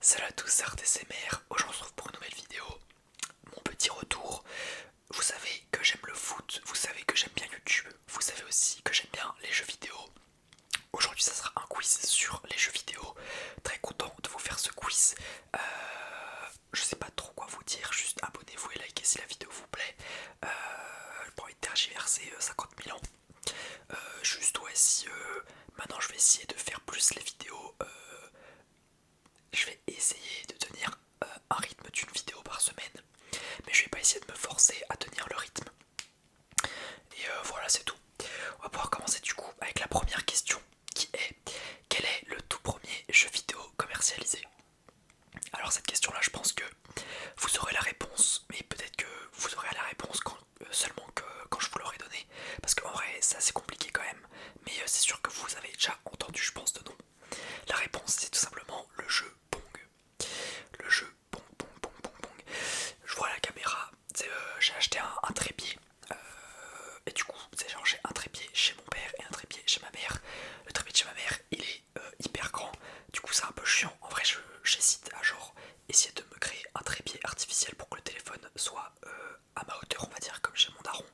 Salut à tous, c'est RTCMR. Aujourd'hui on se retrouve pour une nouvelle vidéo. Mon petit retour. Vous savez que j'aime le foot, vous savez que j'aime bien YouTube, vous savez aussi que j'aime bien les jeux vidéo. Aujourd'hui ça sera un quiz sur les jeux vidéo. Très content de vous faire ce quiz. Je sais pas trop quoi vous dire, juste abonnez-vous et likez si la vidéo vous plaît. J'ai pas envie de tergiverser 50 000 ans. Juste ouais, si maintenant je vais essayer de faire plus les vidéos. Je vais essayer de tenir un rythme d'une vidéo par semaine, mais je vais pas essayer de me forcer à tenir le rythme. Et voilà, c'est tout. On va pouvoir commencer du coup avec la première question qui est: quel est le tout premier jeu vidéo commercialisé? Alors cette question là, je pense que vous aurez la réponse, mais peut-être que vous aurez la réponse seulement quand je vous l'aurai donné, parce qu'en vrai c'est assez compliqué quand même, mais c'est sûr que vous avez déjà entendu, je pense, de nom. La réponse c'est tout simplement le jeu Pong. Le jeu Pong, Pong, Pong, Pong, Pong. Je vois la caméra, j'ai acheté un trépied. Et du coup, c'est genre j'ai un trépied chez mon père et un trépied chez ma mère. Le trépied de chez ma mère, il est hyper grand. Du coup, c'est un peu chiant. En vrai, j'hésite à genre essayer de me créer un trépied artificiel pour que le téléphone soit à ma hauteur, on va dire, comme chez mon daron.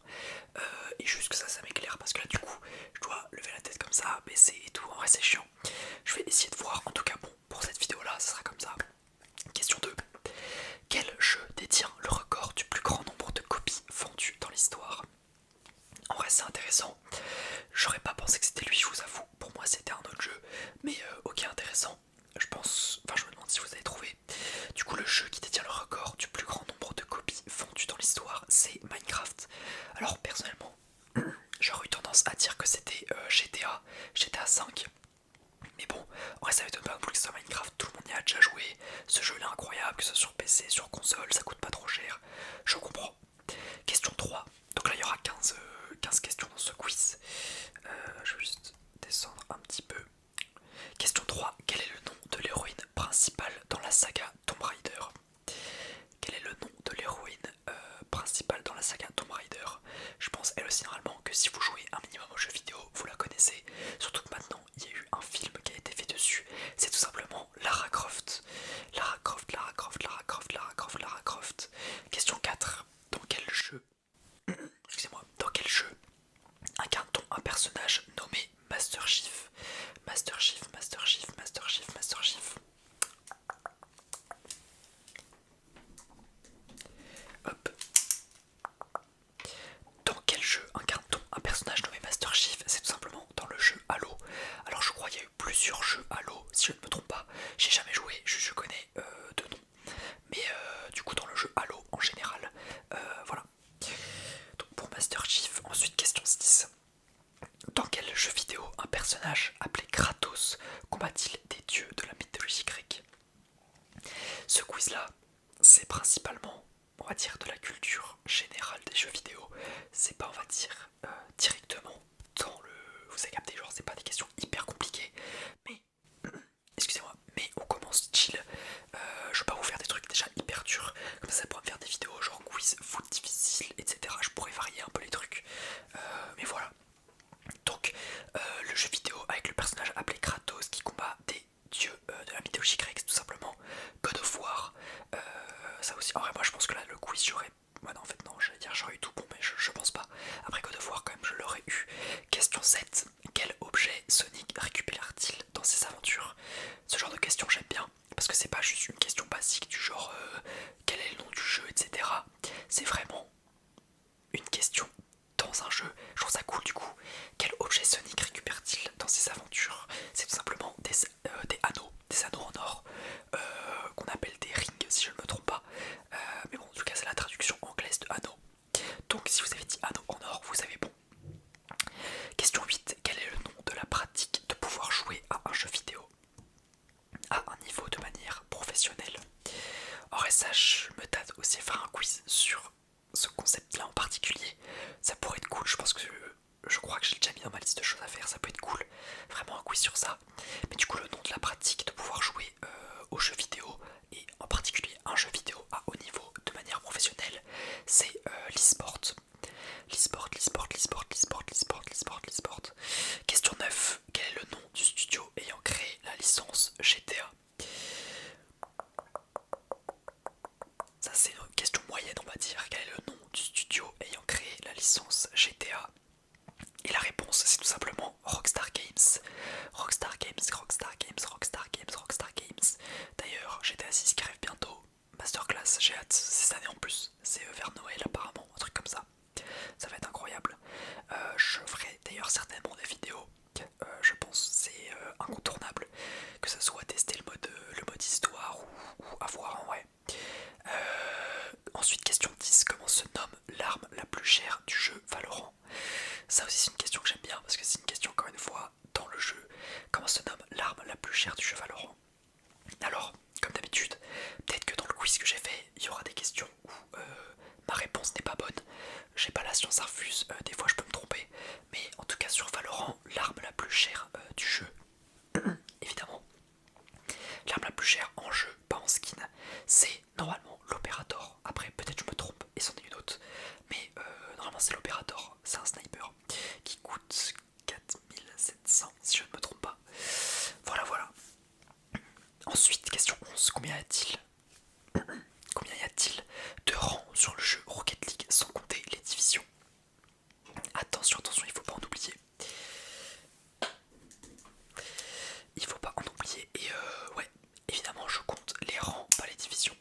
Et juste que ça m'éclaire parce que là, du coup, je dois lever la tête comme ça, baisser et tout. En vrai, c'est chiant. Je vais essayer de voir. En tout cas, bon, pour cette vidéo là, ça sera comme ça. Question 2. Quel jeu détient le record du plus grand nombre de copies vendues dans l'histoire? En vrai, c'est intéressant. J'aurais pas pensé que c'était lui, je vous avoue. Pour moi, c'était un autre jeu. Mais ok, intéressant. Je pense. Enfin, je me demande si vous avez trouvé. Du coup, le jeu qui détient le record du plus grand nombre de copies vendues dans l'histoire, c'est Minecraft. Alors, personnellement, j'aurais eu tendance à dire que c'était GTA 5. Mais bon, en vrai ça m'étonne pas non plus que ce soit Minecraft, tout le monde y a déjà joué. Ce jeu là est incroyable, que ce soit sur PC, sur console, ça coûte pas trop cher. Je comprends. Question 3. Donc là il y aura 15 questions dans ce quiz. Je vais juste descendre un petit peu. Question 3. Quel est le nom de l'héroïne principale dans la saga Tomb Raider? Quel est le nom de l'héroïne principale dans la saga Tomb Raider? Je pense elle aussi normalement que si vous jouez un minimum aux jeux vidéo, vous la connaissez. Surtout que maintenant il y a eu un film qui a été fait dessus. C'est tout simplement Lara Croft. Lara Croft, Lara Croft, Lara Croft, Lara Croft, Lara Croft. Question 4. Dans quel jeu, excusez-moi, dans quel jeu incarne-t-on un personnage nommé Master Chief? Master Chief, Master Chief, Master Chief, Master Chief. Hop. Dans quel jeu incarne-t-on un personnage nommé Master Chief? C'est tout simplement dans le jeu Halo. Alors je crois qu'il y a eu plusieurs jeux Halo, si je ne me trompe pas. J'ai jamais joué, je connais de nom. Mais du coup dans le jeu Halo en général, voilà. Donc pour Master Chief, ensuite question 6. Dans quel jeu vidéo un personnage appelé Kratos combat-il des dieux de la mythologie grecque? Ce quiz là, c'est principalement, on va dire, de la culture générale des jeux vidéo. C'est pas, on va dire, directement dans le... Vous avez capté, genre c'est pas des questions hyper compliquées. Mais, excusez-moi, mais on commence chill. Je vais pas vous faire des trucs déjà hyper durs. Comme ça pourra me faire des vidéos genre quiz, foot difficile, etc. Je pourrais varier un peu les trucs. Mais voilà. Donc, le jeu vidéo avec le personnage appelé Kratos qui combat des dieux de la mythologie grecque, c'est tout simplement God of War. Ça aussi, en vrai, moi je pense que là le quiz j'aurais. Ouais, non, en fait, non, j'allais dire j'aurais eu tout bon, mais je pense pas. Après God of War, quand même, je l'aurais eu. Question 7. Quel objet Sonic récupère-t-il dans ses aventures? Ce genre de question j'aime bien parce que c'est pas juste une question basique du genre quel est le nom du jeu, etc. C'est vraiment une question dans un jeu. Je trouve ça cool du coup. Quel objet Sonic récupère-t-il dans ses aventures? C'est tout simplement des anneaux en or qu'on appelle des rings si je ne me trompe pas. Mais bon, en tout cas c'est la traduction anglaise de anneau. Donc si vous avez dit anneau en or, vous avez bon. Question 8. Quel est le nom de la pratique de pouvoir jouer à un jeu vidéo à un niveau de manière professionnelle? Or, ça, je me tâte aussi à faire un quiz sur ce concept-là en particulier. Ça pourrait être cool, je pense que je crois que j'ai déjà mis dans ma liste de choses à faire, ça peut être cool. Vraiment un quiz sur ça. Mais du coup, le nom de la pratique de pouvoir jouer aux jeux vidéo, et en particulier un jeu vidéo à haut niveau de manière professionnelle, c'est l'e-sport. L'e-sport, l'e-sport, l'e-sport, l'e-sport, l'e-sport, l'e-sport, l'e-sport. Question 9. Quel est le nom du studio ayant créé la licence GTA? GTA 6 qui arrive bientôt. Masterclass, j'ai hâte, c'est cette année en plus. C'est vers Noël apparemment, un truc comme ça. Ça va être incroyable. Je ferai d'ailleurs certainement des vidéos. Je pense c'est incontournable. Que ce soit tester le mode histoire ou avoir en vrai. Ensuite, question 10. Comment se nomme l'arme la plus chère du jeu Valorant? Ça aussi c'est une question que j'aime bien parce que c'est une question encore une fois dans le jeu. Comment se nomme l'arme la plus chère du jeu Valorant? Alors, comme d'habitude, peut-être que dans le quiz que j'ai fait, il y aura des questions où ma réponse n'est pas bonne. J'ai pas la science infuse, des fois je peux me tromper. Mais en tout cas sur Valorant, l'arme la plus chère du jeu, évidemment, l'arme la plus chère en jeu, pas en skin, c'est normalement l'Opérator. Après, peut-être je me trompe et c'en est une autre. Mais normalement c'est l'Opérator, c'est un sniper qui coûte 4700 si je ne me trompe pas. Voilà, voilà. Ensuite, question 11, combien y a-t-il de rangs sur le jeu Rocket League sans compter les divisions? Attention, attention, il faut pas en oublier. Il faut pas en oublier. Et ouais, évidemment, je compte les rangs, pas les divisions.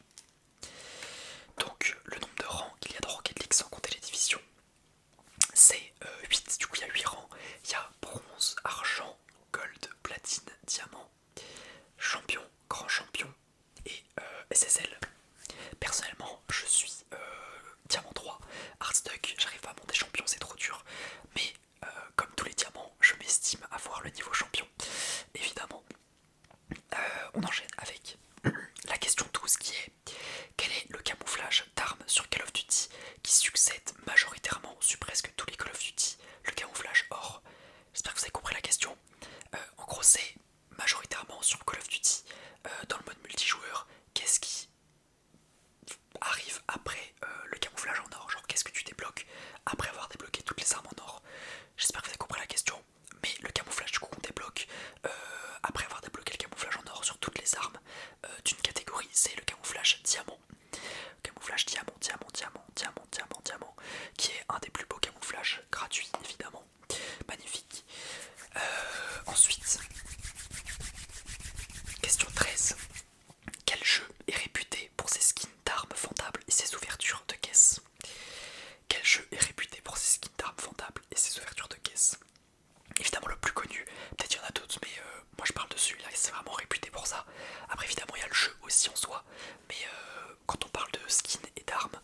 Donc, le nombre de rangs qu'il y a dans Rocket League sans compter les divisions, c'est 8. Du coup, il y a 8 rangs. Il y a bronze, argent, gold, platine, diamant, champion, grand champion et SSL. Personnellement, je suis diamant 3, Heartstuck, j'arrive pas à monter champion, c'est trop dur. Mais comme tous les diamants, je m'estime avoir le niveau champion, évidemment. On enchaîne avec la question 12 qui est: quel est le camouflage d'armes sur Call of Duty qui succède majoritairement sur presque tous les Call of Duty? Le camouflage or. J'espère que vous avez compris la question. En gros, c'est majoritairement sur Call of Duty, dans le mode multijoueur, qu'est-ce qui arrive après le camouflage en or? Genre, qu'est-ce que tu débloques après avoir débloqué toutes les armes en or? J'espère que vous avez compris la question. Mais le camouflage, du coup, qu'on débloque après avoir débloqué le camouflage en or sur toutes les armes d'une catégorie, c'est le camouflage diamant. Camouflage diamant, diamant, diamant, diamant, diamant, diamant, qui est un des plus beaux camouflages gratuits, évidemment. Magnifique. Ensuite, question 13. Quel jeu est réputé pour ses skins d'armes vendables et ses ouvertures de caisse? Quel jeu est réputé pour ses skins d'armes vendables et ses ouvertures de caisse? Évidemment le plus connu, peut-être il y en a d'autres, mais moi je parle de celui-là, c'est vraiment réputé pour ça. Après évidemment il y a le jeu aussi en soi, mais quand on parle de skins et d'armes,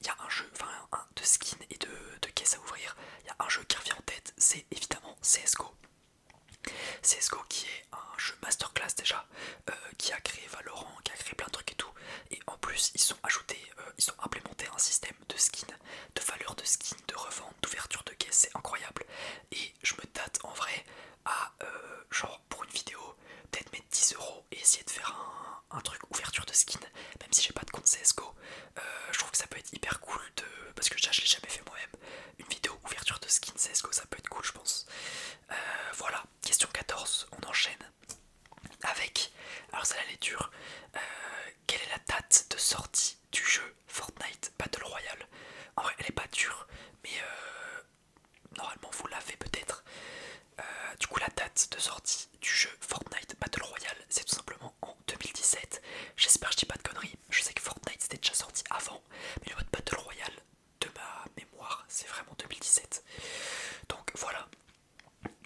il y a un jeu, enfin de skins et de caisses à ouvrir, il y a un jeu qui revient en tête, c'est évidemment CSGO. CSGO qui est un jeu masterclass déjà, qui a créé Valorant, qui a créé plein de trucs et tout. Et en plus ils ont implémenté un système de skin, de valeur de skin, de revente, d'ouverture de caisse, c'est incroyable. Et je me tâte en vrai à genre pour une vidéo, peut-être mettre 10€ et essayer de faire un truc ouverture de skin, même si j'ai pas de compte CSGO. Je trouve que ça peut être hyper cool parce que déjà je l'ai jamais fait moi-même. Une vidéo ouverture de skin CSGO, ça peut être cool je pense. Voilà, question 14, on enchaîne avec, alors celle-là elle est dure, quelle est la date de sortie du jeu Fortnite Battle Royale? En vrai elle est pas dure, mais normalement vous l'avez peut-être. Du coup la date de sortie du jeu Fortnite Battle Royale, c'est tout simplement en 2017. J'espère que je dis pas de conneries, je sais que Fortnite c'était déjà sorti avant, mais le mode Battle Royale de ma mémoire c'est vraiment 2017. Donc voilà.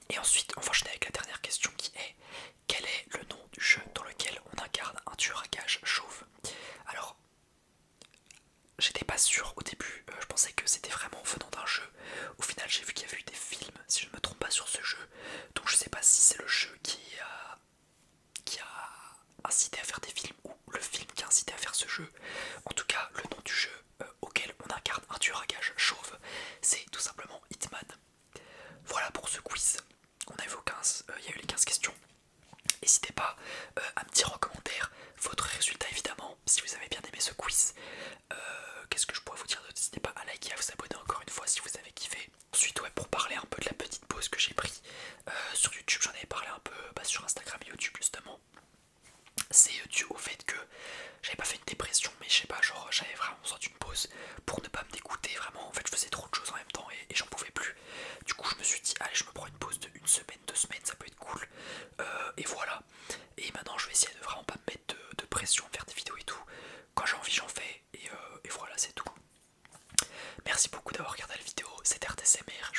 Et ensuite on va enchaîner avec la dernière question qui est: quel est le nom du jeu dans lequel on incarne un tueur à gages chauve? Alors j'étais pas sûr au début, je pensais que c'était vraiment venant d'un jeu. Au final j'ai vu qu'il y avait eu des films, si je ne me trompe pas, sur ce jeu. Donc je sais pas si c'est le jeu qui a incité à faire des films ou le film qui a incité à faire ce jeu. En tout cas le nom du jeu auquel on incarne un tueur à gages chauve, c'est tout simplement Hitman. Voilà pour ce quiz. On a eu il y a eu les 15 questions. N'hésitez pas à me dire en commentaire votre résultat évidemment si vous avez bien aimé ce quiz. Qu'est-ce que je pourrais vous dire d'autre? N'hésitez pas à liker, à vous abonner encore une fois si vous avez kiffé. Ensuite ouais, pour parler un peu de la petite pause que j'ai pris sur YouTube, j'en avais parlé un peu sur Instagram et YouTube justement. C'est dû au fait que j'avais pas fait une dépression, mais je sais pas, genre j'avais vraiment besoin d'une pause pour ne pas me dégoûter. Vraiment en fait je faisais trop de choses en même temps et j'en pouvais plus. Du coup je me suis dit allez, je me prends une pause de 1 semaine, 2 semaines, ça peut être cool. Et voilà. Et maintenant je vais essayer de vraiment pas me mettre de pression d'avoir regardé la vidéo, c'était RTSMR,